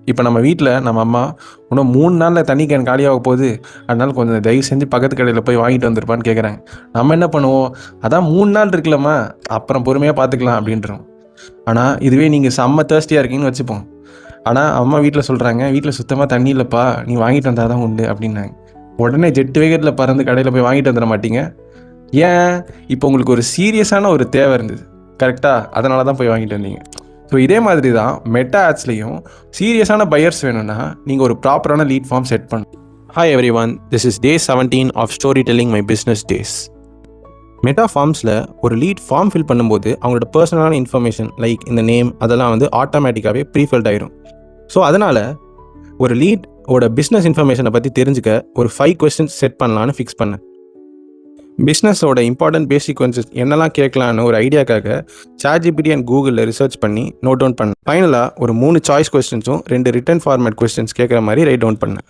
இப்போ நம்ம வீட்டில் நம்ம அம்மா இன்னும் 3 நாளில் தண்ணி கேன் காலியாக போகுது, அதனால கொஞ்சம் தயவு செஞ்சு பக்கத்து கடையில் போய் வாங்கிட்டு வந்துருப்பான்னு கேட்குறாங்க. நம்ம என்ன பண்ணுவோம், அதான் 3 நாள் இருக்குல்லம்மா, அப்புறம் பொறுமையாக பார்த்துக்கலாம் அப்படின்றோம். ஆனால் இதுவே நீங்கள் செம்ம தேர்ஸ்டியாக இருக்கீங்கன்னு வச்சுப்போம். ஆனால் அம்மா வீட்டில் சொல்கிறாங்க, வீட்டில் சுத்தமாக தண்ணி இல்லைப்பா, நீ வாங்கிட்டு வந்தால் தான் உண்டு அப்படின்னாங்க. உடனே ஜெட் வேகத்தில் பறந்து கடையில் போய் வாங்கிட்டு வந்துட மாட்டீங்க? ஏன், இப்போ உங்களுக்கு ஒரு சீரியஸான ஒரு தேவை இருந்தது கரெக்டாக, அதனால தான் போய் வாங்கிட்டு வந்தீங்க. ஸோ இதே மாதிரி தான் மெட்டா ஆட்ஸ்லேயும் சீரியஸான பையர்ஸ் வேணும்னா நீங்கள் ஒரு ப்ராப்பரான லீட் ஃபார்ம் செட் பண்ணணும். Hi everyone, this is day 17 of story telling my business days. Meta ஃபார்ம்ஸில் ஒரு லீட் ஃபார்ம் ஃபில் பண்ணும்போது அவங்களோட பர்சனலான இன்ஃபர்மேஷன் லைக் இந்த நேம் அதெல்லாம் வந்து ஆட்டோமேட்டிக்காகவே ப்ரீஃபில்ட் ஆயிரும். ஸோ அதனால் ஒரு லீடோட பிஸ்னஸ் இன்ஃபர்மேஷனை பற்றி தெரிஞ்சுக்க ஒரு 5 questions செட் பண்ணலான்னு ஃபிக்ஸ் பண்ணேன். பிஸ்னஸோட இம்பார்ட்டன்ட் பேசிக் கான்செப்ட்ஸ் என்னெல்லாம் கேட்கலான்னு ஒரு ஐடியாக்காக ChatGPT அண்ட் கூகுளில் ரிசர்ச் பண்ணி நோட் டவுன் பண்ணேன். ஃபைனலாக ஒரு 3 சாய்ஸ் கொஸ்டின்ஸும் 2 ரிட்டன் ஃபார்மேட் கொஸ்டின்ஸ் கேட்குற மாதிரி ரைட் டவுன் பண்ணேன்.